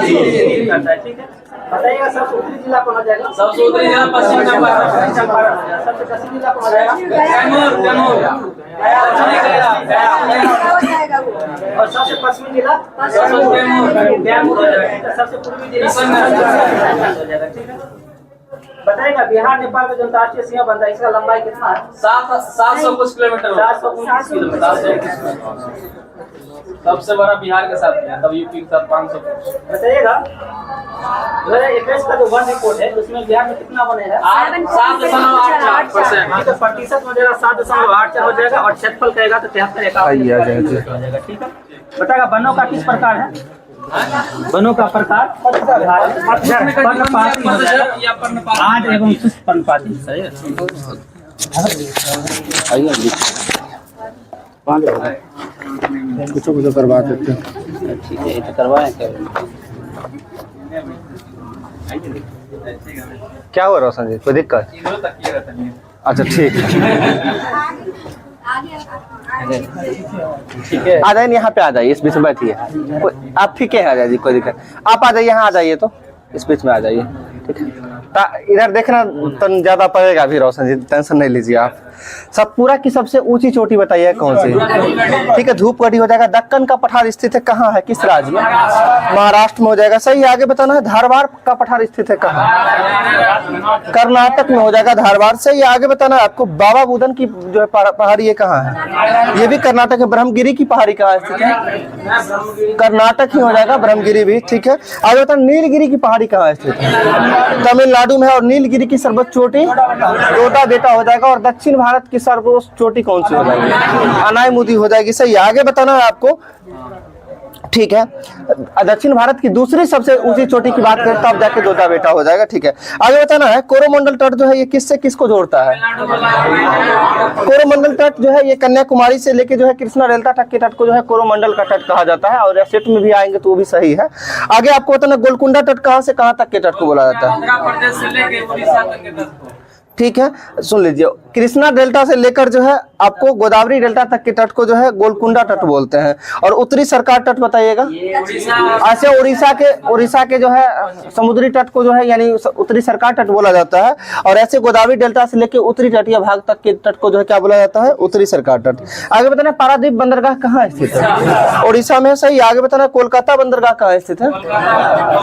ठीक है, बताइएगा सबसे उत्तरी जिला कौन हो जाएगा? सबसे उत्तरी जिला पश्चिम चंपारण। सबसे दक्षिणी जिला कौन हो जाएगा? और सबसे पश्चिमी जिला कैमूर हो जाएगा। सबसे पूर्वी जिला हो जाएगा। ठीक है, बताइएगा बिहार नेपाल का जो अंतर्राष्ट्रीय सीमा बनता है इसका लंबाई कितना है? 700 कुछ किलोमीटर। 729 किलोमीटर। सबसे बड़ा बिहार के साथ है, तब यूपी के साथ 500। बताइएगा 2021 का जो वन रिपोर्ट है उसमें बिहार में कितना वन है? 7.84%। तो प्रतिशत हो जाएगा 7.84 हो जाएगा और क्षेत्रफल कहेगा तो 73 हो जाएगा। ठीक है, बताएगा वनों का किस प्रकार है? वनों का प्रकार आठ एवं शुष्क पर्णपाती। सही है, कुछ करवा देते हैं। ठीक है, तो करवाएं क्या हुआ रोशन जी, कोई दिक्कत? अच्छा ठीक है, आ जाइए यहाँ पे, आ जाइए इस बीच में बैठिए। आप ठीक है, आ जाइए, कोई दिक्कत। आप आ जाइए यहाँ, आ जाइए तो इस बीच में आ जाइए। ठीक है, इधर देखना तो ज्यादा पड़ेगा अभी रोशन जी, टेंशन नहीं लीजिए आप। सतपुरा की सबसे ऊंची चोटी बताइए कौन सी? ठीक है, धूपगढ़ी हो जाएगा। दक्कन का पठार स्थित है कहाँ है, किस राज्य में? महाराष्ट्र में हो जाएगा। सही, आगे बताना है। धारवाड़ का पठार स्थित है कहाँ? कर्नाटक में हो जाएगा धारवाड़। सही, आगे बताना है आपको। बाबा बुदन की जो है पहाड़ी ये कहाँ है? ये भी कर्नाटक है। ब्रह्मगिरी की पहाड़ी कहाँ स्थित है? कर्नाटक ही हो जाएगा ब्रह्मगिरी भी। ठीक है, आगे बताना नीलगिरी की पहाड़ी कहाँ स्थित है? तमिलनाडु में है। और नीलगिरी की सर्वोच्च चोटी टोटा बेटा हो जाएगा। और दक्षिण भारत की सर्वोच्च चोटी कौन सी हो जाएगी? अनायमुदी हो जाएगी। सही, आगे बताना है आपको। ठीक है, दक्षिण भारत की दूसरी सबसे ऊंची चोटी की बात करें तब जाके टोटा बेटा हो जाएगा। ठीक है, आगे बताना है। कोरोमंडल तट जो है ये किससे किसको जोड़ता है? कोरोमंडल तट जो है ये कन्याकुमारी से लेके जो है कृष्णा डेल्टा तक के तट को जो है कोरोमंडल का तट कहा जाता है। और सेट में भी आएंगे तो वो भी सही है। आगे आपको बताना गोलकुंडा तट कहाँ से कहाँ तक के तट को बोला जाता है? आंध्र प्रदेश से लेके उड़ीसा तक के तट को। ठीक है, सुन लीजिए। कृष्णा डेल्टा से लेकर जो है आपको गोदावरी डेल्टा तक के तट को जो है गोलकुंडा तट बोलते हैं। और उत्तरी सरकार तट बताइएगा। ऐसे उड़ीसा के जो है समुद्री तट को जो है यानी उत्तरी सरकार तट बोला जाता है। और ऐसे गोदावरी डेल्टा से लेकर उत्तरी तटीय भाग तक के तट को जो है क्या बोला जाता है? उत्तरी सरकार तट। आगे बताना पारादीप बंदरगाह कहाँ स्थित है? उड़ीसा में। सही, आगे बताना कोलकाता बंदरगाह कहाँ स्थित है?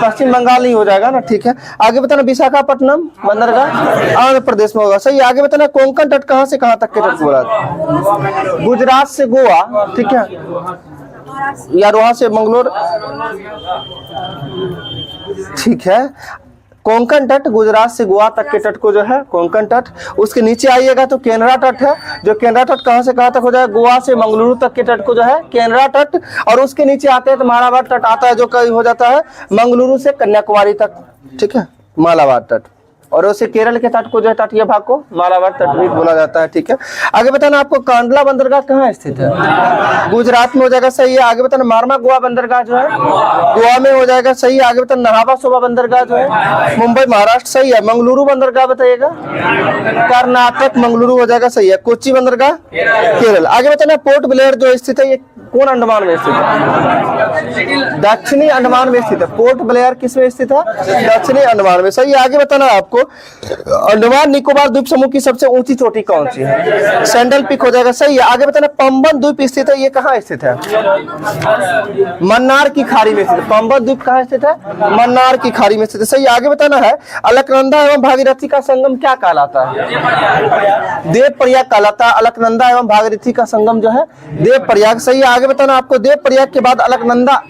पश्चिम बंगाल ही हो जाएगा ना। ठीक है, आगे बताना विशाखापट्टनम बंदरगाह आंध्र प्रदेश में होगा। सही, आगे बताना कोंकण तट कहाँ से कहाँ तक के तट बोला जाता है? गुजरात से गोवा। ठीक है, या वहां से मंगलोर। ठीक है, कोंकण तट गुजरात से गोवा तक के तट को जो है कोंकण तट। उसके नीचे आइएगा तो केनरा तट है। जो केनरा तट कहाँ से कहाँ तक हो जाएगा? गोवा से मंगलुरु तक के तट को जो है केनरा तट। और उसके नीचे आते हैं तो मालाबार तट आता है जो कहीं हो जाता है मंगलुरु से कन्याकुमारी तक। ठीक है, मालाबार तट। और उसे केरल के तट को जो है तटीय भाग को मालाबार तट भी बोला जाता है। ठीक है, आगे बताना आपको कांडला बंदरगाह कहाँ स्थित है? गुजरात में हो जाएगा। सही है, आगे बताना मारमा गोवा बंदरगाह जो है गोवा में हो जाएगा। सही है, आगे बताना नहावा सोबा बंदरगाह जो है मुंबई महाराष्ट्र। सही है, मंगलुरु बंदरगाह बताइएगा कर्नाटक मंगलुरु हो जाएगा। सही है, कोच्चि बंदरगाह केरल। आगे बताना पोर्ट ब्लेयर जो स्थित है ये कौन अंडमान में स्थित है? दक्षिणी अंडमान में स्थित है। पोर्ट ब्लेयर किस में स्थित है? दक्षिणी अंडमान में। सही, आगे बताना आपको अंडमान निकोबार द्वीप समूह की सबसे ऊंची चोटी कौन सी है? सैंडल पीक हो जाएगा। सही है, आगे बताना पंबन द्वीप स्थित है ये कहाँ स्थित है? मन्नार की खाड़ी में स्थित है। पंबन द्वीप कहाँ स्थित है? मन्नार की खाड़ी में स्थित है। सही, आगे बताना है अलकनंदा एवं भागीरथी का संगम क्या कहलाता है? देव प्रयाग कहलाता है। अलकनंदा एवं भागीरथी का संगम जो है देव प्रयाग। सही है, आगे बताना आपको देव प्रयाग के बाद अलकनंदा।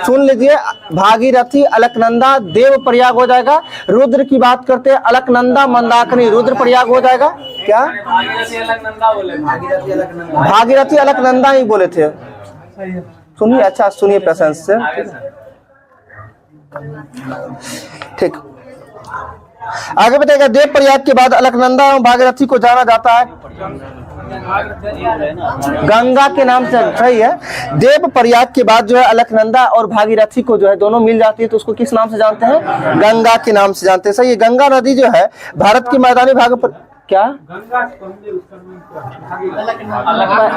सुन लीजिए, भागीरथी अलकनंदा देव प्रयाग हो जाएगा। रुद्र की बात करते हैं अलकनंदा मंदाकिनी रुद्र प्रयाग हो जाएगा। क्या भागीरथी अलकनंदा ही बोले थे? सुनिए, अच्छा सुनिए पेशेंस से। ठीक, आगे बताएगा देव प्रयाग के बाद अलकनंदा एवं भागीरथी को जाना जाता है गंगा के नाम से। सही है, देव प्रयाग के बाद जो है अलकनंदा और भागीरथी को जो है दोनों मिल जाती है तो उसको किस नाम से जानते हैं? गंगा के नाम से जानते हैं। सही है, गंगा नदी जो है भारत के मैदानी भाग पर क्या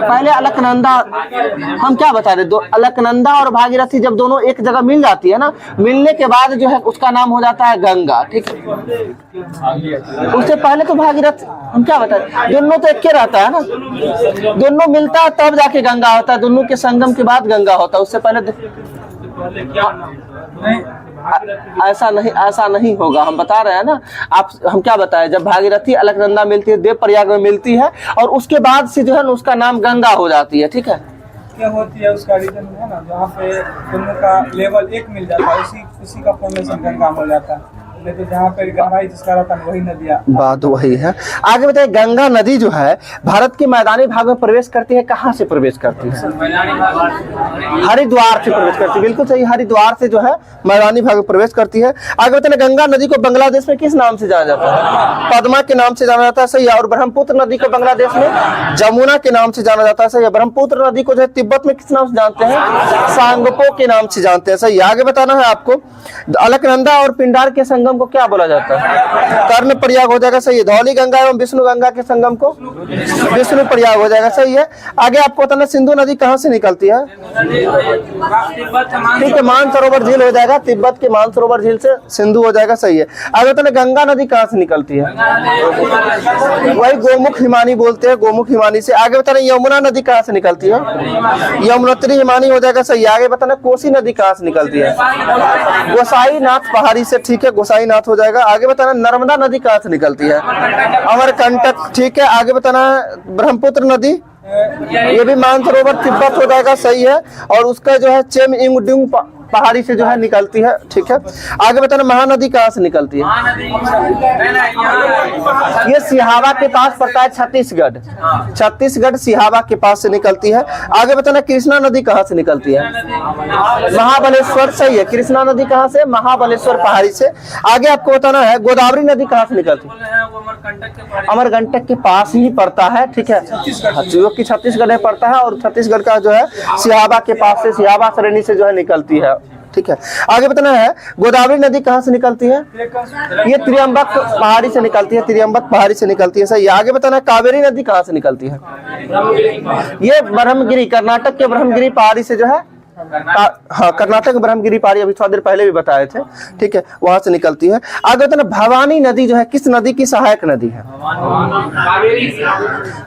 पहले अलकनंदा, हम क्या बता रहे, दो अलकनंदा और भागीरथी जब दोनों एक जगह मिल जाती है ना, मिलने के बाद जो है उसका नाम हो जाता है गंगा, ठीक है। उससे पहले तो भागीरथ, हम क्या बता रहे, दोनों तो एक के रहता है ना, दोनों मिलता है तब जाके गंगा होता है, दोनों के संगम के बाद गंगा होता है, उससे पहले ऐसा नहीं होगा, हम बता रहे हैं ना। आप, हम क्या बताएं, जब भागीरथी अलकनंदा मिलती है, देव प्रयाग में मिलती है, और उसके बाद से जो है ना उसका नाम गंगा हो जाती है, ठीक है। क्या होती है उसका रीजन है ना, जहाँ पे दोनों का लेवल एक मिल जाता है, उसी का फॉर्मेशन गंगा हो जाता है, नहीं तो जहाँ पे गहराई जिसका रहता है वही नदियाँ। बात वही है। आगे बताइए, गंगा नदी जो है भारत के मैदानी भाग में प्रवेश करती है, कहाँ से प्रवेश करती है? हरिद्वार से प्रवेश करती है, बिल्कुल सही, हरिद्वार से जो है मैदानी भाग में प्रवेश करती है। आगे बताइए, गंगा नदी को बांग्लादेश में किस नाम से जाना जाता है? पद्मा के नाम से जाना जाता है, सही है। और ब्रह्मपुत्र नदी को बांग्लादेश में जमुना के नाम से जाना जाता है, सही है। ब्रह्मपुत्र नदी को जो है तिब्बत में किस नाम से जानते हैं? सांगपो के नाम से जानते हैं, सही है। आगे बताना है आपको, अलकनंदा और पिंडार के संगम को क्या बोला जाता है? कर्ण प्रयाग हो जाएगा, सही है। धौली गंगा एवं विष्णु गंगा के संगम को विष्णु प्रयाग हो जाएगा, सही है। आगे आपको बताना, सिंधु नदी कहाँ से निकलती है? ठीक है, मानसरोवर झील हो जाएगा, तिब्बत के मानसरोवर झील से सिंधु हो जाएगा, सही है। आगे बताना, गंगा नदी कहाँ से निकलती है? वही गोमुख हिमानी बोलते हैं, गोमुख हिमानी से। आगे बताना, यमुना नदी कहाँ से निकलती है? यमुनोत्री हिमानी हो जाएगा, सही है। आगे बताना, कोसी नदी कहाँ से निकलती है? गोसाईनाथ पहाड़ी से, ठीक है, गोसाईनाथ हो जाएगा। आगे बताना, नर्मदा नदी कहाँ से निकलती है? अमरकंटक, ठीक है। आगे बताना, ब्रह्मपुत्र नदी, ये भी मानसरोवर तिब्बत हो जाएगा, सही है। और उसका जो है चेम इंगडुंग पहाड़ी से जो है निकलती है, ठीक है। आगे बताना, महानदी कहाँ से निकलती है? ये सिहावा के पास पड़ता है, छत्तीसगढ़, छत्तीसगढ़ सिहावा के पास से निकलती है। आगे बताना, कृष्णा नदी कहाँ से निकलती है? महाबलेश्वर, सही है। कृष्णा नदी कहाँ से? महाबलेश्वर पहाड़ी से। आगे आपको बताना है, गोदावरी नदी कहाँ से निकलती है? अमरकंटक के पास ही पड़ता है, ठीक है, जो कि छत्तीसगढ़ में पड़ता है, और छत्तीसगढ़ का जो है सिहावा के पास से, सिहावा श्रेणी से जो है निकलती है, ठीक है। आगे बताना है, गोदावरी नदी कहाँ से निकलती है? ये त्रियंबक पहाड़ी से निकलती है, त्रियंबक पहाड़ी से निकलती है, सही। आगे बताना है, कावेरी नदी कहाँ से निकलती है? ये ब्रह्मगिरी, कर्नाटक के ब्रह्मगिरी पहाड़ी से जो है, हाँ, कर्नाटक ब्रह्मगिरी पहाड़ी, अभी थोड़ा देर पहले भी बताए थे, ठीक है, वहां से निकलती है। आगे बताना, भवानी नदी जो है किस नदी की सहायक नदी है?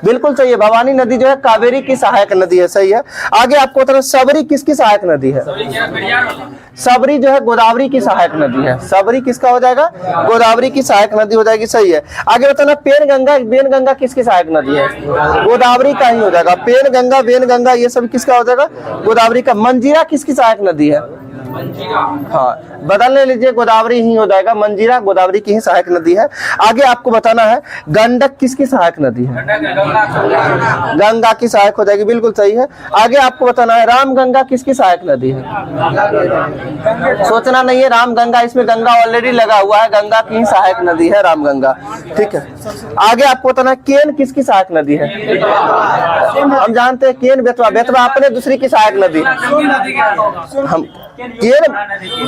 बिल्कुल सही है, भवानी नदी जो है कावेरी की सहायक नदी है, सही है। आगे आपको बताना, सबरी किसकी सहायक नदी है? सबरी जो है गोदावरी की सहायक नदी है, सबरी किसका हो जाएगा? गोदावरी की सहायक नदी हो जाएगी, सही है। आगे बताना, बेनगंगा किसकी सहायक नदी है? गोदावरी का ही हो जाएगा। पेनगंगा, वेनगंगा ये सब किसका हो जाएगा? गोदावरी का। मंजीरा किसकी सहायक नदी है? हाँ, बदलने लीजिए, गोदावरी ही हो जाएगा, मंजीरा गोदावरी की ही सहायक नदी है। आगे आपको बताना है, गंडक किसकी सहायक नदी है? गंगा की सहायक हो जाएगी, बिल्कुल सही है। आगे आपको बताना है, रामगंगा किसकी सहायक नदी है? सोचना नहीं है, रामगंगा, इसमें गंगा ऑलरेडी लगा हुआ है, गंगा की ही सहायक नदी है रामगंगा, ठीक है। आगे आपको बताना है, केन किसकी सहायक नदी है? हम जानते हैं केन बेतवा, बेतवा अपने दूसरी की सहायक नदी, हम केन,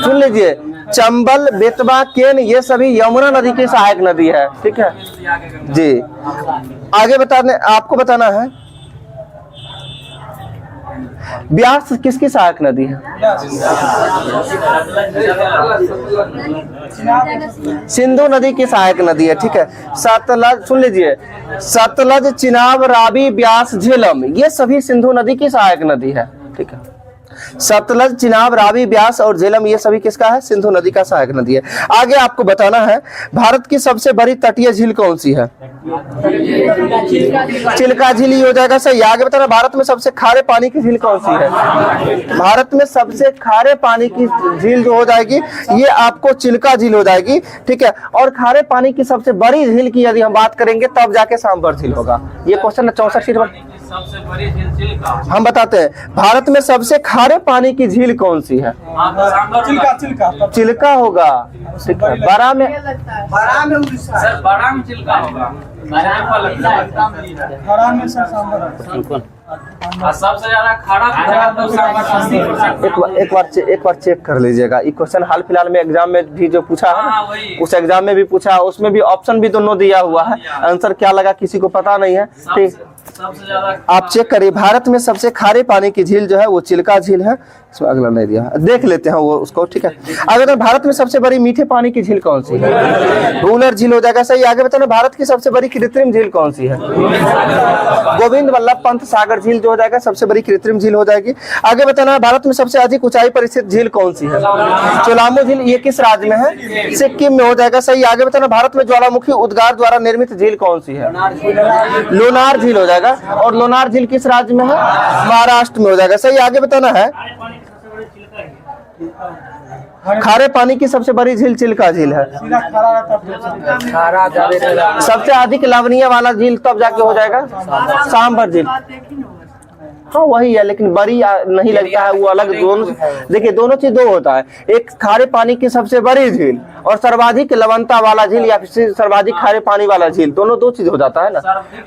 सुन लीजिए, चंबल, बेतवा, केन ये सभी यमुना नदी की सहायक नदी है, ठीक है जी। आगे आपको बताना है, ब्यास किसकी सहायक नदी है? सिंधु नदी की सहायक नदी है, ठीक है। सतलज, सुन लीजिए, सतलज, चिनाब, रावी, ब्यास, झेलम ये सभी सिंधु नदी की सहायक नदी है, ठीक है। सतलज, चिनाब, रावी, ब्यास और झेलम ये सभी किसका है? सिंधु नदी का सहायक नदी है। आगे आपको बताना है, भारत की सबसे बड़ी तटीय झील कौन सी है? चिल्का झील ही हो जाएगा, सही। आगे बताना, भारत में सबसे खारे पानी की झील कौन सी है? भारत में सबसे खारे पानी की झील जो हो जाएगी, ये आपको चिल्का झील हो जाएगी, ठीक है। और खारे पानी की सबसे बड़ी झील की यदि हम बात करेंगे तब जाके सांबर झील होगा। ये क्वेश्चन 64 शीट पर सबसे बड़ी झील हम बताते हैं, भारत में सबसे खारे पानी की झील कौन सी है? चिल्का होगा, ठीक है। बड़ा में चिल्का होगा, और सबसे ज्यादा खारा पूछा तो 80%। एक बार चेक कर लीजिएगा। ये क्वेश्चन हाल फिलहाल में एग्जाम में भी जो पूछा है हाँ, ना, वही। उस एग्जाम में भी पूछा, उसमें भी ऑप्शन भी दोनों दिया हुआ है। आंसर क्या लगा किसी को पता नहीं है। ठीक, सबसे ज्यादा आप चेक करिए। भारत में सबसे खारे पानी की झील जो है वो चिल्का झील है। इसमें अगला नहीं दिया, देख लेते हैं वो उसको। ठीक है, आगे बताना भारत में सबसे बड़ी मीठे पानी की झील कौन सी है? वुलर झील हो जाएगा सही। आगे बताना भारत की सबसे बड़ी कृत्रिम झील कौन सी है? गोविंद वल्लभ पंत सागर झील जो हो जाएगा सबसे बड़ी कृत्रिम झील हो जाएगी। आगे बताना भारत में सबसे अधिक ऊंचाई पर स्थित झील कौन सी है? चोलामो झील। ये किस राज्य में है? सिक्किम में हो जाएगा सही। आगे बताना भारत में ज्वालामुखी उद्गार द्वारा निर्मित झील कौन सी है? लोनार झील हो जाएगा। और लोनार झील किस राज्य में है? महाराष्ट्र में हो जाएगा सही। आगे बताना है खारे पानी की सबसे बड़ी झील चिल्का झील है। सीधा खड़ा रहता है। सबसे अधिक लवणीय वाला झील तब जाके हो जाएगा सांभर झील। हाँ वही है, लेकिन बड़ी नहीं लगता है, वो अलग। दोनों देखिए, दोनों चीज दो होता है, एक खारे पानी की सबसे बड़ी झील और सर्वाधिक लवणता वाला झील या फिर सर्वाधिक खारे पानी वाला झील, दोनों दो चीज हो जाता है ना।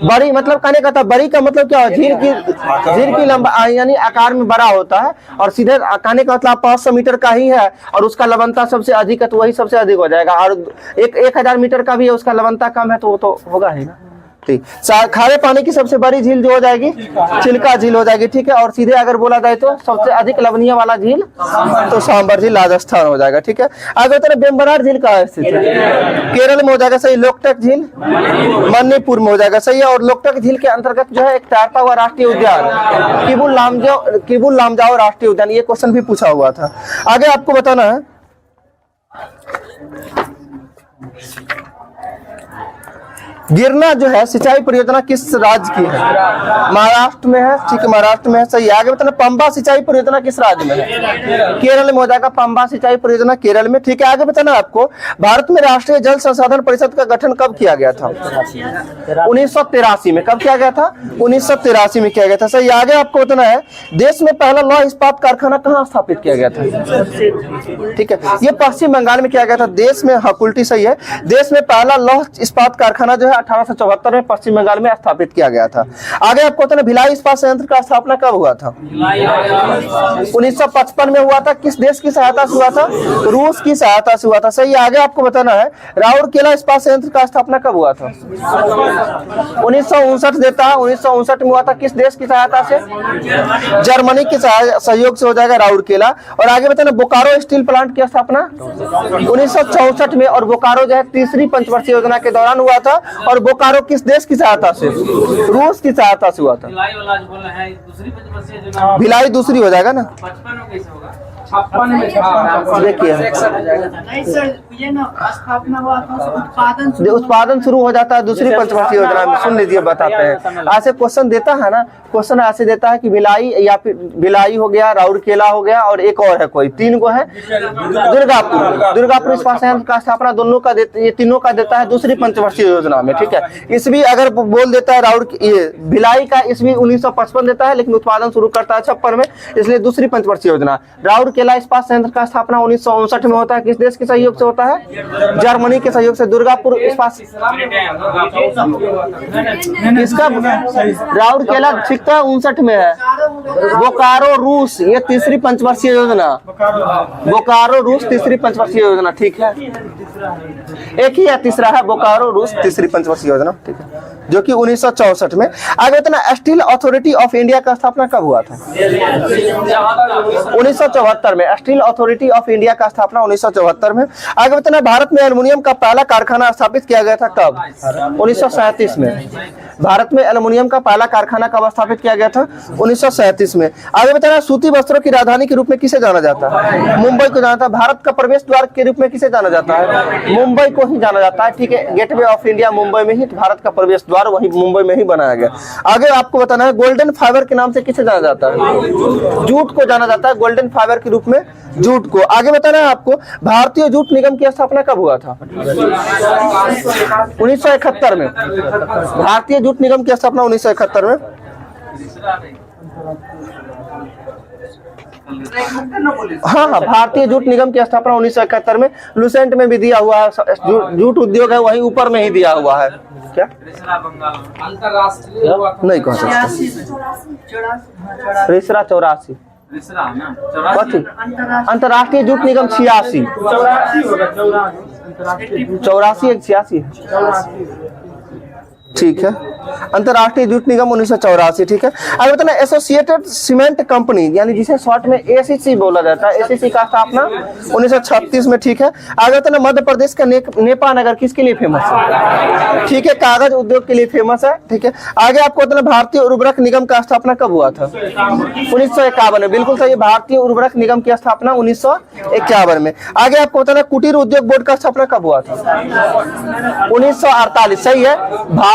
बड़ी मतलब कहने का था, बड़ी का मतलब क्या है? झील की लंबा यानी आकार में बड़ा होता है, और सीधे कहने का मतलब 500 मीटर का ही है और उसका लवणता सबसे अधिक है, तो वही सबसे अधिक हो जाएगा। और 1000 मीटर का भी है, उसका लवणता कम है, तो वो तो होगा ही ना। ठीक, खारे पानी की सबसे बड़ी झील जो हो जाएगी चिल्का झील हो जाएगी। ठीक है, और सीधे अगर बोला जाए तो सबसे अधिक लवणीय वाला झील तो सांभर झील राजस्थान हो जाएगा। ठीक है, आगे होता है बेम्बनाड झील कहाँ स्थित है? केरल में हो जाएगा सही। लोकटक झील मणिपुर में हो जाएगा सही है। और लोकटक झील के अंतर्गत जो है एक तैरता हुआ राष्ट्रीय उद्यान किबुल लामजाओ राष्ट्रीय उद्यान, ये क्वेश्चन भी पूछा हुआ था। आगे आपको बताना है गिरना जो है सिंचाई परियोजना किस राज्य की है? महाराष्ट्र में है। ठीक है, महाराष्ट्र में है सही। आगे बताना पंबा सिंचाई परियोजना किस राज्य में है? केरल में हो जाएगा पंबा सिंचाई परियोजना केरल में। ठीक है, आगे बताना आपको भारत में राष्ट्रीय जल संसाधन परिषद का गठन कब किया गया था? 1983 में। कब किया गया था? 1983 में किया गया था सही। आगे आपको बताना है देश में पहला लौह इस्पात कारखाना कहाँ स्थापित किया गया था? ठीक है, ये पश्चिम बंगाल में किया गया था। देश में, हाँ उल्टी सही है, देश में पहला लौह इस्पात कारखाना जो है 1874 में पश्चिम बंगाल में स्थापित किया गया था। आगे आपको पता है भिलाई इस्पात संयंत्र का स्थापना कब हुआ था? 1955 में हुआ था। किस देश की सहायता से हुआ था? रूस की सहायता से हुआ था सही। आगे आपको बताना है राउरकेला इस्पात संयंत्र का स्थापना कब हुआ था? 1959 देता है, 1959 में हुआ था। किस देश की सहायता से? जर्मनी के सहयोग से हो जाएगा राउरकेला। और आगे बताना बोकारो स्टील प्लांट की स्थापना 1964 में, और बोकारो जो है तीसरी पंचवर्षीय योजना के दौरान हुआ था। और बोकारो किस देश की सहायता से? रूस की सहायता से हुआ था। भिलाई वाला जो बोल रहे हैं दूसरी पंचवर्षीय योजना, भिलाई दूसरी हो जाएगा ना। 55 में कैसे होगा? 56 में देखिए नहीं सर, ये ना स्थापना हुआ था, उत्पादन शुरू हो जाता है दूसरी पंचवर्षीय योजना में। सुन लीजिए, बताते हैं। ऐसे क्वेश्चन देता है ना, क्वेश्चन ऐसे देता है कि भिलाई या फिर भिलाई हो गया, राउरकेला हो गया, और एक और है कोई, 3 गो है। दुर्गापुर इस्पात संयंत्र का स्थापना दोनों का ये तीनों का देता है दूसरी पंचवर्षीय योजना में। ठीक है, इसवी अगर बोल देता है भिलाई का इसवी 1955 देता है, लेकिन उत्पादन शुरू करता है 56 में, इसलिए दूसरी पंचवर्षीय योजना। राउरकेला इस्पात संयंत्र का स्थापना 1959 में होता है। किस देश के सहयोग से होता है? जर्मनी के सहयोग से। दुर्गापुर इस्पात किसका? राउरकेला ठीक था, 59 में है। बोकारो रूस, ये तीसरी पंचवर्षीय योजना। बोकारो रूस तीसरी पंचवर्षीय योजना। ठीक है, एक ही या तीसरा है बोकारो रूस तीसरी पंचवर्षीय योजना। ठीक है, जो कि 1964 में। आगे बताना स्टील अथॉरिटी ऑफ इंडिया का स्थापना कब हुआ था? 1974 में। स्टील अथॉरिटी ऑफ इंडिया का स्थापना 1974 में। आगे बताना भारत में एल्युमिनियम का पहला कारखाना स्थापित किया गया था कब? 1937 में। भारत में एल्युमिनियम का पहला कारखाना कब स्थापित किया गया था? 1937 में। आगे बताना सूती वस्त्रों की राजधानी के रूप में किसे जाना जाता है? मुंबई को जाना जाता है। भारत का प्रवेश द्वार के रूप में किसे जाना जाता है? मुंबई को ही जाना जाता है। ठीक है, गेटवे ऑफ इंडिया मुंबई में ही, भारत का प्रवेश द्वार वही मुंबई में ही बनाया गया। आगे आपको बताना है गोल्डन फाइबर के नाम से किसे जाना जाता है? जूट को जाना जाता है गोल्डन फाइबर के रूप में, जूट को। आगे बताना है आपको भारतीय जूट निगम की स्थापना कब हुआ था? 1971 में। भारतीय जूट निगम की स्थापना 1971 में। हाँ, भारतीय जूट निगम की स्थापना 1971 में। लुसेंट में भी दिया हुआ है, जूट उद्योग है वही ऊपर में ही दिया हुआ है। क्या अंतरराष्ट्रीय हुआ था। नहीं कह सकते। 84 रिसरा 84 रिसरा ना कथी 84 अंतर्राष्ट्रीय जूट निगम 86 84 एक 86 ठीक है। अंतर्राष्ट्रीय जूट निगम 1984 ठीक है। अब बताना एसोसिएटेड सीमेंट कंपनी यानी जिसे शॉर्ट में एसीसी बोला जाता है, एसीसी का स्थापना 1936 में ठीक है। आगे बताना मध्य प्रदेश का नेपा नगर किसके लिए फेमस है? ठीक है, कागज उद्योग के लिए फेमस है ठीक है। आगे आपको बताना भारतीय उर्वरक निगम का स्थापना कब हुआ था? 1951 में, बिल्कुल सही। भारतीय उर्वरक निगम की स्थापना 1951 में। आगे आपको बताना कुटीर उद्योग बोर्ड का स्थापना कब हुआ था? 1948 सही है।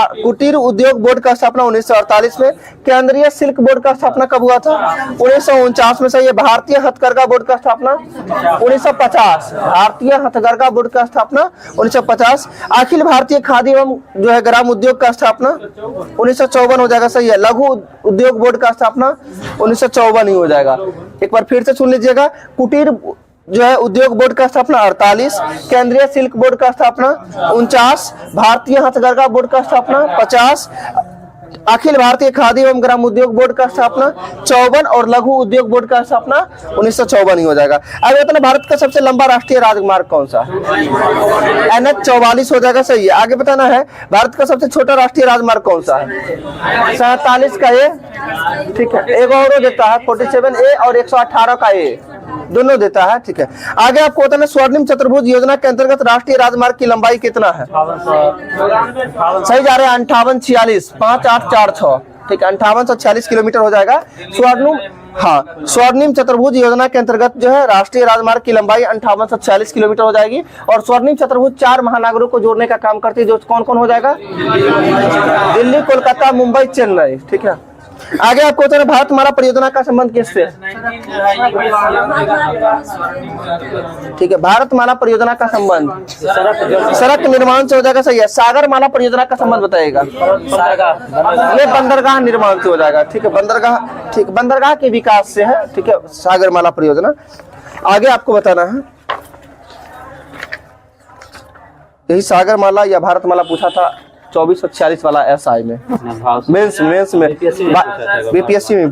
कुटीर उद्योग बोर्ड का स्थापना 1948 में। केंद्रीय सिल्क बोर्ड का स्थापना कब हुआ था? 1949 में सही है। भारतीय हथकरघा बोर्ड का स्थापना 1950। भारतीय हथकरघा बोर्ड का स्थापना 1950। अखिल भारतीय खादी एवं जो है ग्राम उद्योग का स्थापना 1954 हो जाएगा सही है। लघु उद्योग बोर्ड का स्थापना 1954 ही हो जाएगा। एक बार फिर से सुन लीजिएगा, कुटीर जो है उद्योग बोर्ड का स्थापना 48, केंद्रीय सिल्क बोर्ड का स्थापना 49, भारतीय हथकरघा बोर्ड का स्थापना 50, अखिल भारतीय खादी एवं ग्राम उद्योग बोर्ड का स्थापना 54 और लघु उद्योग बोर्ड का स्थापना 1954 ही हो जाएगा। अब बताना भारत का सबसे लंबा राष्ट्रीय राजमार्ग कौन सा है? NH 44 हो जाएगा सही है। आगे बताना है भारत का सबसे छोटा राष्ट्रीय राजमार्ग कौन सा है? 47 का ए ठीक है। एक और देता है 47A और 118 का ए दोनों देता है ठीक है। आगे आपको बताना स्वर्णिम चतुर्भुज योजना के अंतर्गत राष्ट्रीय राजमार्ग की लंबाई कितना है? सही जा रहे हैं 5846 5846 ठीक है। 5846 किलोमीटर हो जाएगा। स्वर्णिम चतुर्भुज योजना के अंतर्गत जो है राष्ट्रीय राजमार्ग की लंबाई 5846 किलोमीटर हो जाएगी। और स्वर्णिम चतुर्भुज 4 महानगरों को जोड़ने का काम करती है, जो कौन कौन हो जाएगा? दिल्ली, कोलकाता, मुंबई, चेन्नई ठीक है। आगे आपको बताना भारतमाला परियोजना का संबंध किससे? ठीक है, भारतमाला परियोजना का संबंध सड़क निर्माण से हो जाएगा सही है। सागरमाला परियोजना का संबंध बताइएगा। ये बंदरगाह निर्माण से हो जाएगा ठीक है। बंदरगाह ठीक, बंदरगाह के विकास से है ठीक है सागरमाला परियोजना। आगे आपको बताना है, यही सागरमाला या भारतमाला पूछा था 2446 वाला SI में मेंस में बीपीएससी में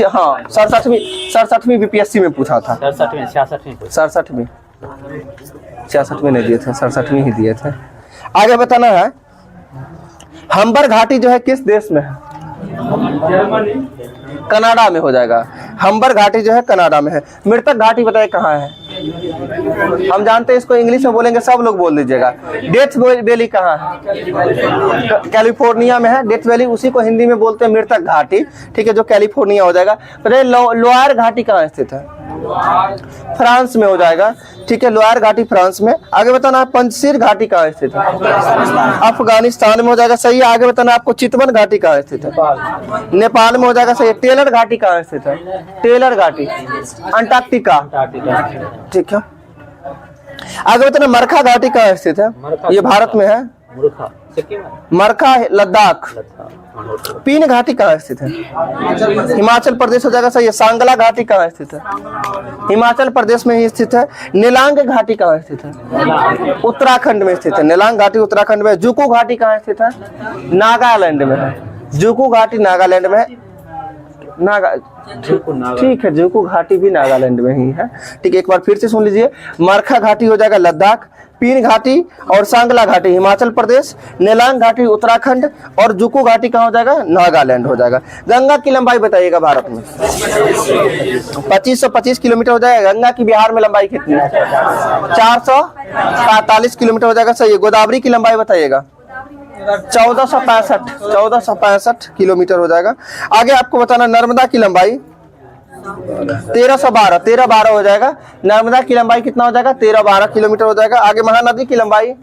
हाँ 67वीं बीपीएससी में पूछा था। 67 में 66 में नहीं दिए थे, 67 में ही दिए थे। आगे बताना है हम्बर घाटी जो है किस देश में है? कनाडा में हो जाएगा। हम्बर घाटी जो है कनाडा में है। मृतक घाटी बताइए कहाँ है? हम जानते हैं इसको इंग्लिश में बोलेंगे, सब लोग बोल दीजिएगा। डेथ वैली कहाँ है? कैलिफोर्निया में है डेथ वैली, उसी को हिंदी में बोलते हैं मृतक घाटी ठीक है, जो कैलिफोर्निया हो जाएगा। लोयर घाटी कहाँ स्थित है? फ्रांस में हो जाएगा ठीक है। लोयर घाटी फ्रांस में। आगे बताना है पंजशीर घाटी कहाँ स्थित है? अफगानिस्तान में हो जाएगा सही है। आगे बताना आपको चितवन घाटी कहाँ स्थित है? नेपाल में हो जाएगा सही है। टेलर घाटी कहाँ स्थित है? टेलर घाटी अंटार्कटिका ठीक है। आगे बताना मरखा घाटी कहाँ स्थित है? ये भारत में है। मरखा लद्दाख। पीन घाटी कहाँ स्थित है? हिमाचल प्रदेश हो जाएगा सही है। सांगला घाटी कहाँ स्थित है? हिमाचल प्रदेश में ही स्थित है। नीलांग घाटी कहाँ स्थित है? उत्तराखंड में स्थित है। नीलांग घाटी उत्तराखंड में। जुकू घाटी कहाँ स्थित है? नागालैंड में है। जुकू घाटी नागालैंड में है। ठीक है, जुकू घाटी भी नागालैंड में ही है ठीक है। एक बार फिर से सुन लीजिए, मरखा घाटी हो जाएगा लद्दाख, पीन घाटी और सांगला घाटी हिमाचल प्रदेश, नीलांग घाटी उत्तराखंड और जुकू घाटी कहाँ हो जाएगा? नागालैंड हो जाएगा। गंगा की लंबाई बताइएगा भारत में। 2525 किलोमीटर हो जाएगा। गंगा की बिहार में लंबाई कितनी है? 445 किलोमीटर हो जाएगा सही है। गोदावरी की लंबाई बताइएगा। 1465 किलोमीटर हो जाएगा। आगे आपको बताना नर्मदा की लंबाई 1312 हो जाएगा। नर्मदा की लंबाई कितना हो जाएगा? 1312 किलोमीटर हो जाएगा। आगे महानदी की लंबाई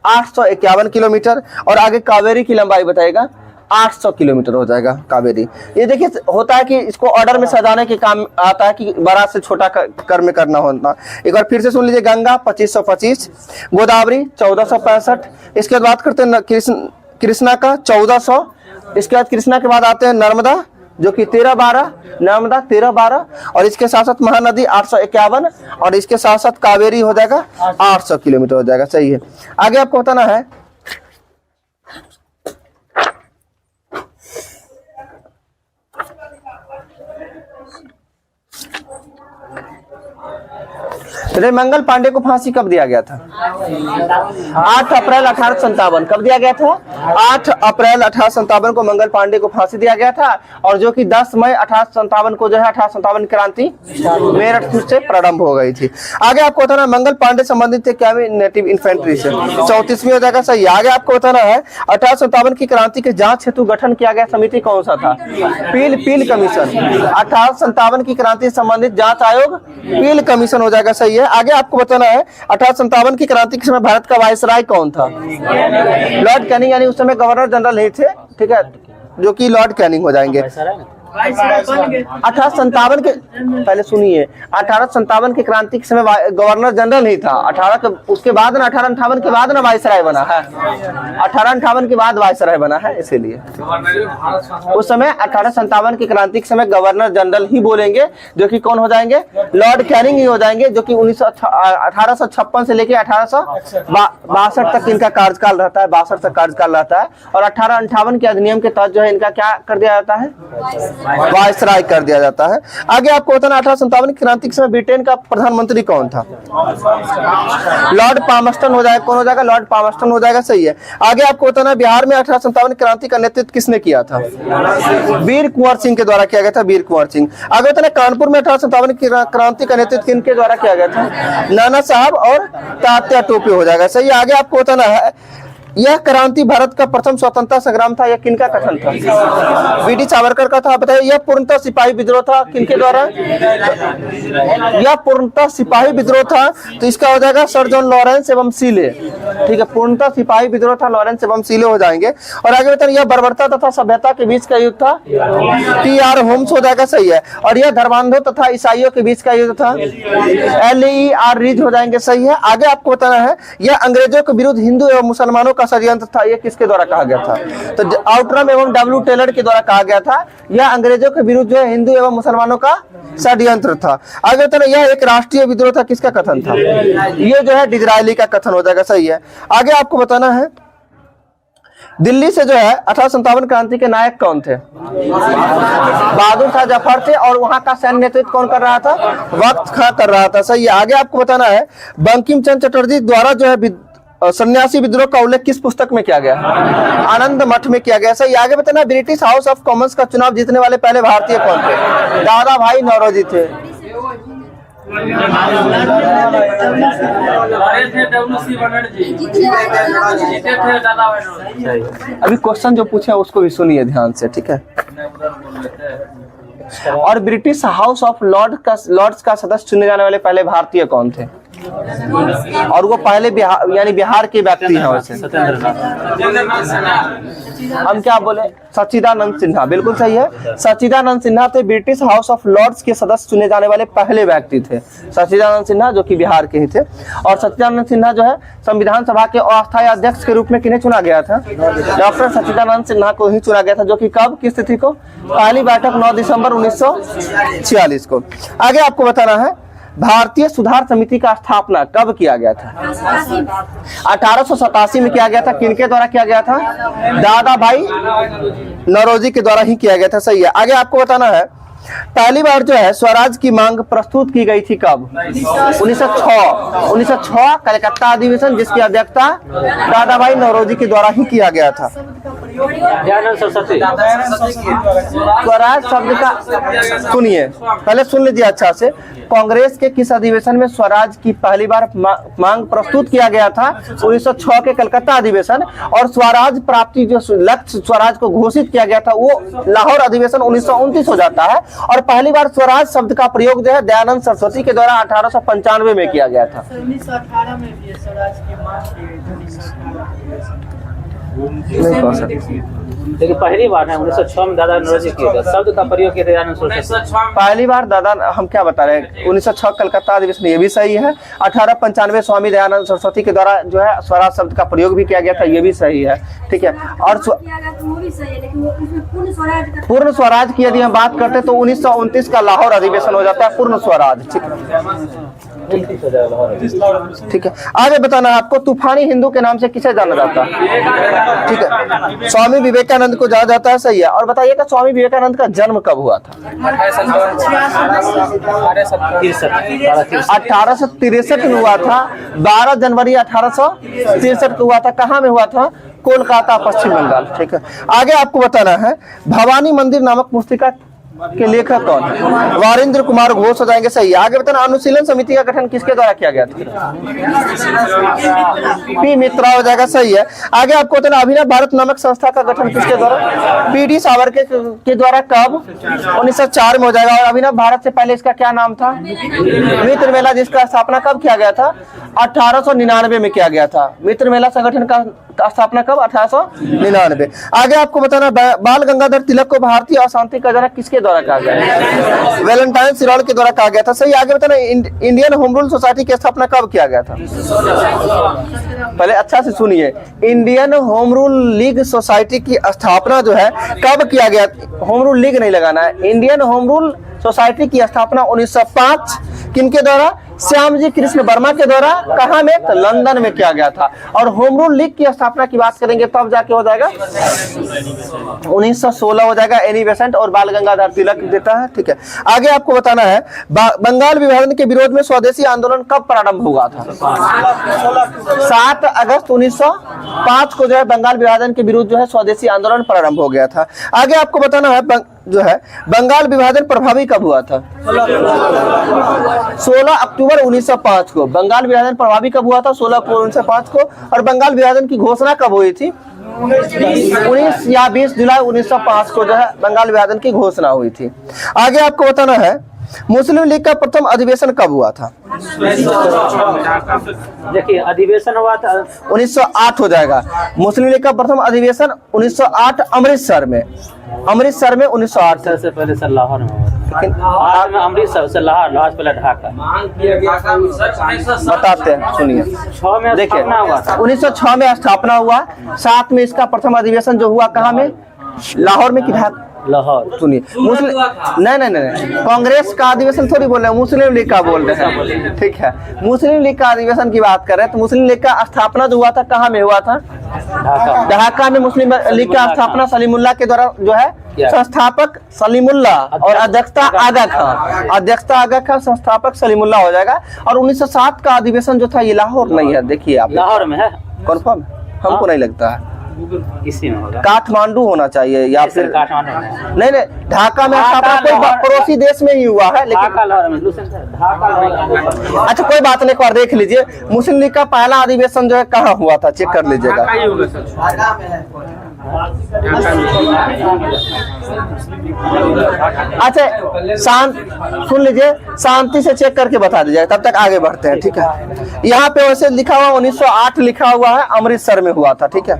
851 किलोमीटर और आगे कावेरी की लंबाई बताएगा 800 किलोमीटर हो जाएगा कावेरी। ये देखिए होता है कि इसको ऑर्डर में सजाने के काम आता है कि बड़ा से छोटा कर में करना होता। एक बार फिर से सुन लीजिए, गंगा 2525, गोदावरी 1465, इसके बाद बात करते हैं कृष्णा का 1400, इसके बाद कृष्णा के बाद आते हैं नर्मदा जो कि 1312, नर्मदा 1312 और इसके साथ साथ महानदी 851 और इसके साथ साथ कावेरी हो जाएगा 800 किलोमीटर हो जाएगा सही है। आगे आपको बताना है चलिए, मंगल पांडे को फांसी कब दिया गया था? 8 अप्रैल 1857। कब दिया गया था? 8 अप्रैल 1857 को मंगल पांडे को फांसी दिया गया था, और जो कि 10 मई 1857 को जो है 1857 क्रांति मेरठ से प्रारंभ हो गई थी। आगे आपको बताना, मंगल पांडे संबंधित थे क्या? नेटिव इन्फेंट्री से। 34वीं हो जाएगा सही। आगे आपको बताना है 1857 की क्रांति के जांच हेतु गठन किया गया समिति कौन सा था? पील कमीशन। 1857 की क्रांति से संबंधित जांच आयोग पील कमीशन हो जाएगा सही है। आगे आपको बताना है 1857 की क्रांति के समय भारत का वायसराय कौन था? लॉर्ड कैनिंग, यानी उस समय गवर्नर जनरल नहीं थे, ठीक है, जो कि लॉर्ड कैनिंग हो जाएंगे। 1857 के पहले सुनिए, 1857 की क्रांति के समय गवर्नर जनरल नहीं था। 18 उसके बाद ना 1858 के बाद ना वायसराय बना है। 1858 के बाद वायसराय बना है, इसीलिए उस समय 1857 की क्रांति के समय गवर्नर जनरल ही बोलेंगे, जो कि कौन हो जाएंगे? लॉर्ड कैनिंग ही हो जाएंगे, जो कि 1856 से लेके 1862 तक इनका कार्यकाल रहता है। 62 तक कार्यकाल रहता है, और 1858 के अधिनियम के तहत जो है इनका क्या कर दिया जाता है? वायसराय कर दिया जाता है। आगे आपको बताना, 1857 की क्रांति के समय ब्रिटेन का प्रधानमंत्री कौन था? लॉर्ड पामस्टन हो जाएगा। कौन हो जाएगा? लॉर्ड पामस्टन हो जाएगा सही है। आगे आपको बताना, बिहार में 1857 क्रांति का नेतृत्व किसने किया था? वीर कुंवर सिंह के द्वारा किया गया था, वीर कुंवर सिंह। आगे बताना, कानपुर में 1857 की क्रांति का नेतृत्व किनके द्वारा किया गया था? नाना साहब और तात्या टोपे हो जाएगा सही। आगे आपको बताना है, यह क्रांति भारत का प्रथम स्वतंत्रता संग्राम था, यह किनका कथन था? वीडी सावरकर का था। बताइए, यह पूर्णतः सिपाही विद्रोह था, किनके द्वारा? यह पूर्णतः सिपाही विद्रोह था, तो इसका हो जाएगा सर जॉन लॉरेंस एवं सीले। ठीक है, पूर्णतः सिपाही विद्रोह था, लॉरेंस एवं सीले हो जाएंगे। और आगे बताइए, यह बर्बरता तथा सभ्यता के बीच का युद्ध था, टी.आर. होम्स हो जाएगा सही है। और यह धर्मांधों तथा ईसाइयों के बीच का युद्ध था, L.E.R. रीज हो जाएंगे सही है। आगे आपको बताना है, यह अंग्रेजों के विरुद्ध हिंदू एवं मुसलमानों का षड्यंत्र था, यह किसके द्वारा कहा गया था? तो आउटरम एवं W. टेलर के द्वारा कहा गया था। यह अंग्रेजों के विरुद्ध जो है हिंदू एवं मुसलमानों का षड्यंत्र था। आगे बताना, यह एक राष्ट्रीय विद्रोह था, किसका कथन था? ये जो है डिजरायली का कथन हो जाएगा सही है। आगे आपको बताना है, दिल्ली से जो है 1857 क्रांति के नायक कौन थे? बहादुर शाह जफर थे, और वहां का सैन्य नेतृत्व कौन कर रहा था? वक्त खां कर रहा था सही है। आगे आपको बताना है, बंकिम चंद्र चटर्जी द्वारा जो है सन्यासी विद्रोह का उल्लेख किस पुस्तक में किया गया? आनंद मठ में किया गया सही। आगे बताना, ब्रिटिश हाउस ऑफ कॉमन्स का चुनाव जीतने वाले पहले भारतीय कौन थे? दादा भाई नौरोजी थे। अभी क्वेश्चन जो पूछे उसको भी सुनिए ध्यान से, ठीक है। और ब्रिटिश हाउस ऑफ लॉर्ड्स का सदस्य चुने जाने वाले पहले भारतीय कौन थे? और वो पहले यानी बिहार के व्यक्ति हैं वैसे। हम क्या बोले? सच्चिदानंद सिन्हा, बिल्कुल सही है। सच्चिदानंद सिन्हा थे ब्रिटिश हाउस ऑफ लॉर्ड्स के सदस्य चुने जाने वाले पहले व्यक्ति थे, सच्चिदानंद सिन्हा, जो कि बिहार के ही थे। और सच्चिदानंद सिन्हा जो है संविधान सभा के अस्थायी अध्यक्ष के रूप में किन्हें चुना गया था? डॉक्टर सच्चिदानंद सिन्हा को ही चुना गया था, जो कि कब, किस तिथि को? पहली बैठक 9 दिसंबर 1946 को। आगे आपको बताना है, भारतीय सुधार समिति का स्थापना कब किया गया था? 1887 में किया गया था। किनके द्वारा किया गया था? दादा भाई नौरोजी के द्वारा ही किया गया था सही है। आगे आपको बताना है, पहली बार जो है स्वराज की मांग प्रस्तुत की गई थी कब? 1906 कलकत्ता अधिवेशन, जिसकी अध्यक्षता दादा भाई नौरोजी के द्वारा ही किया गया था। स्वराज शब्द का सुनिए, पहले सुन लीजिए अच्छा से। कांग्रेस के किस अधिवेशन में स्वराज की पहली बार मांग प्रस्तुत किया गया था? 1906 के कलकत्ता अधिवेशन। और स्वराज प्राप्ति जो लक्ष्य स्वराज को घोषित किया गया था वो लाहौर अधिवेशन 1929 हो जाता है। और पहली बार स्वराज शब्द का प्रयोग जो है दयानंद सरस्वती के द्वारा 1895 में किया गया था। 1918 में भी स्वराज की मांग की गई थी। लेकिन पहली बार है 1906 में दादा नौरोजी किया शब्द का प्रयोग किया दयानंद सरस्वती। पहली बार दादा, हम क्या बता रहे हैं, 1906 कलकत्ता अधिवेशन, ये भी सही है। 1895 स्वामी दयानंद सरस्वती के द्वारा जो है स्वराज शब्द का प्रयोग भी किया गया था, ये भी सही है, ठीक है। और पूर्ण स्वराज की यदि हम बात करते तो 1929 का लाहौर अधिवेशन हो जाता है पूर्ण स्वराज, ठीक है। ठीक है, आगे बताना आपको, तूफानी हिंदू के नाम से किसे जाना जाता है? ठीक है, स्वामी विवेकानंद को जाना जाता है, सही है। और बताइएगा स्वामी विवेकानंद का जन्म कब हुआ था? 1863 में हुआ था। 12 जनवरी 1863 को हुआ था। कहाँ में हुआ था? कोलकाता, पश्चिम बंगाल। ठीक है, आगे आपको बताना है भवानी मंदिर नामक पुस्तिका के लेखक कौन है? वारिंद्र कुमार घोष हो जाएंगे, सही है। आगे बताना अनुशीलन समिति का गठन किसके द्वारा किया गया था? पी मित्रा हो जाएगा, सही है। आगे आपको बताना अभिनव भारत नामक संस्था का गठन किसके द्वारा? पीडी सावरकर के द्वारा। कब? 1904 में हो जाएगा। और अभिनव भारत से पहले इसका क्या नाम था? मित्र मेला, जिसका स्थापना कब किया गया था? 1899 में किया गया था। मित्र मेला संगठन का स्थापना कब? 1899। आगे आपको बताना बाल गंगाधर तिलक को भारतीय अशांति का जनक किसके द्वारा कहा गया? वैलेंटाइन सिरॉल के द्वारा कहा गया था, सही। आगे बताना इंडियन होम रूल सोसाइटी की स्थापना कब किया गया था? पहले अच्छा से सुनिए, Indian home rule league society की स्थापना जो है कब किया गया? होम रूल लीग नहीं लगाना है। इंडियन होम रूल सोसाइटी की स्थापना 1905 किनके द्वारा? श्यामजी कृष्ण वर्मा के द्वारा। कहाँ में? तो लंदन में किया गया था। और होम रूल लीग की स्थापना की बात करेंगे तब जाके हो जाएगा 1916 हो जाएगा। एनी बेसेंट और बाल गंगाधर तिलक देता है, ठीक है। आगे आपको बताना है बंगाल विभाजन के विरोध में स्वदेशी आंदोलन कब प्रारंभ हुआ था? 7 अगस्त 1905 को जो है बंगाल विभाजन के विरुद्ध जो है स्वदेशी आंदोलन प्रारंभ हो गया था। आगे आपको बताना है जो है बंगाल विभाजन प्रभावी कब हुआ था? 16 अक्टूबर 1905 को। बंगाल विभाजन प्रभावी कब हुआ था? 16 अक्टूबर 1905 को। और बंगाल विभाजन की घोषणा कब हुई थी? 19 या 20 जुलाई 1905 को जो है बंगाल विभाजन की घोषणा हुई थी। आगे आपको बताना है मुस्लिम लीग का प्रथम अधिवेशन कब हुआ था? देखिए अधिवेशन हुआ था 1908 हो जाएगा। मुस्लिम लीग का प्रथम अधिवेशन 1908 अमृतसर में। अमृतसर में 1908 से पहले सर लाहौर में हुआ था। अमृतसर से लाहौर पहले ढाका। बताते हैं, सुनिए। 6 में देखिए स्थापना हुआ था। 1906 में स्थापना हुआ। 7 में इसका प्रथम अधिवेशन जो हुआ कहाँ में? लाहौर में कि ढाका? लाहौर। सुनिए मुस्लिम नहीं, कांग्रेस का अधिवेशन थोड़ी बोल रहे हैं, मुस्लिम लीग का बोल रहे हैं, ठीक है। मुस्लिम लीग का अधिवेशन की बात कर रहे हैं तो मुस्लिम लीग का स्थापना जो हुआ था कहाँ में हुआ था? ढाका में। मुस्लिम लीग का स्थापना सलीमुल्लाह के द्वारा जो है, संस्थापक सलीमुल्लाह और अध्यक्षता आगा खां। अध्यक्षता आगा खां, संस्थापक सलीमुल्लाह हो जाएगा। और 1907 का अधिवेशन जो था ये लाहौर नहीं है, देखिए आप लाहौर में है, कन्फर्म? हमको नहीं लगता है, इसी में होगा। काठमांडू होना चाहिए या फिर काठमांडू। नहीं, ढाका में स्थापना कोई पड़ोसी देश में ही हुआ है, लेकिन अच्छा कोई बात नहीं, एक बार देख लीजिए। मुस्लिम लीग का पहला अधिवेशन जो है कहाँ हुआ था, चेक कर लीजिएगा। अच्छा सुन लीजिए, शांति से चेक करके बता दीजिएगा, तब तक आगे बढ़ते हैं, ठीक है। यहाँ पे वैसे लिखा हुआ 1908 लिखा हुआ है, अमृतसर में हुआ था, ठीक है।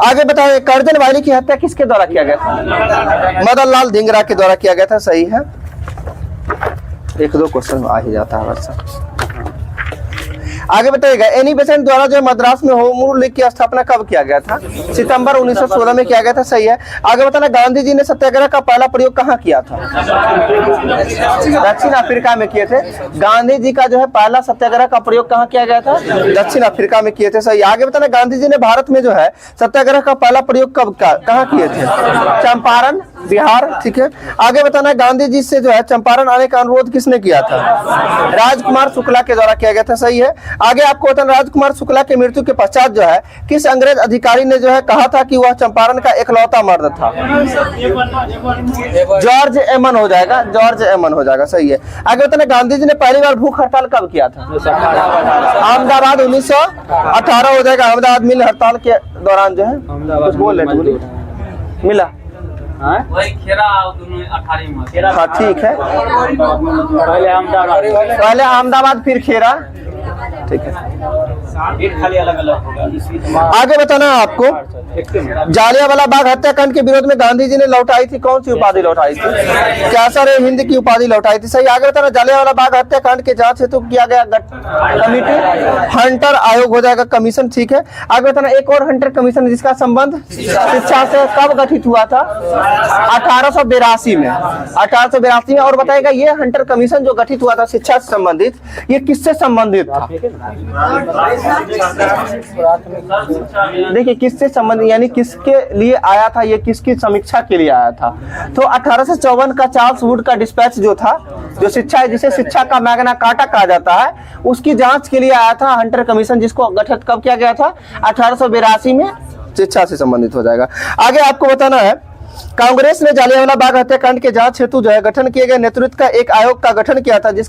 आगे बताइए करजन वाली की हत्या किसके द्वारा किया गया था? मदन लाल धिंगरा के द्वारा किया गया था, सही है। 1-2 क्वेश्चन आ ही जाता है वर्षा। आगे बताइएगा एनी बेसेंट द्वारा जो मद्रास में होम रूल लीग की स्थापना कब किया गया था? सितंबर 1916 में किया गया था, सही है। आगे बताना गांधी जी ने सत्याग्रह का पहला प्रयोग कहाँ किया था? दक्षिण अफ्रीका में किए थे। गांधी जी का जो है पहला सत्याग्रह का प्रयोग कहाँ किया गया था? दक्षिण अफ्रीका में किए थे, सही। आगे बताना गांधी जी ने भारत में जो है सत्याग्रह का पहला प्रयोग कब कहाँ किए थे? चंपारण, बिहार, ठीक है। आगे बताना गांधी जी से जो है चंपारण आने का अनुरोध किसने किया था? राजकुमार शुक्ला के द्वारा किया गया था, सही है। आगे आपको बताना राजकुमार शुक्ला की मृत्यु के पश्चात जो है किस अंग्रेज अधिकारी ने जो है कहा था कि वह चंपारण का एकलौता मर्द था? जॉर्ज एमन हो जाएगा, जॉर्ज एमन हो जाएगा, सही है। आगे बताना गांधी जी ने पहली बार भूख हड़ताल कब किया था? अहमदाबाद 1918 हो जाएगा। अहमदाबाद मिल हड़ताल के दौरान जो है कुछ बोल रहे मिला, वही खेरा 18 में। हाँ ठीक है, पहले अहमदाबाद फिर खेरा, ठीक है। खाली अलग अलग होगा। आगे बताना है आपको जालियांवाला बाग हत्याकांड के विरोध में गांधी जी ने लौटाई थी कौन सी उपाधि लौटाई थी? कैसर ए हिंद की उपाधि लौटाई थी, सही। आगे बताना जालियांवाला बाग हत्याकांड के जांच हेतु किया गया कमिटी हंटर आयोग हो जाएगा, कमीशन, ठीक है। आगे बताना एक और हंटर कमीशन जिसका संबंध शिक्षा से कब गठित हुआ था? 1882 में, 1882 में। और बताएगा ये हंटर कमीशन जो गठित हुआ था शिक्षा से संबंधित, ये किससे संबंधित था? देखिए किससे संबंधित, यानी किसके लिए आया था, ये किसकी समीक्षा के लिए आया था। तो 1854 का चार्ल्स वुड का डिस्पैच जो था, जो शिक्षा है, जिसे शिक्षा का मैग्ना कार्टा कहा जाता है, उसकी जांच के लिए आया था हंटर कमीशन, जिसको गठित कब किया गया था? 1882 में। शिक्षा से संबंधित हो जाएगा। आगे आपको बताना है, कांग्रेस ने जलियांवाला बाग हत्याकांड के जांच हेतु जो है गठन किए गए नेतृत्व का एक आयोग का गठन किया था, जिस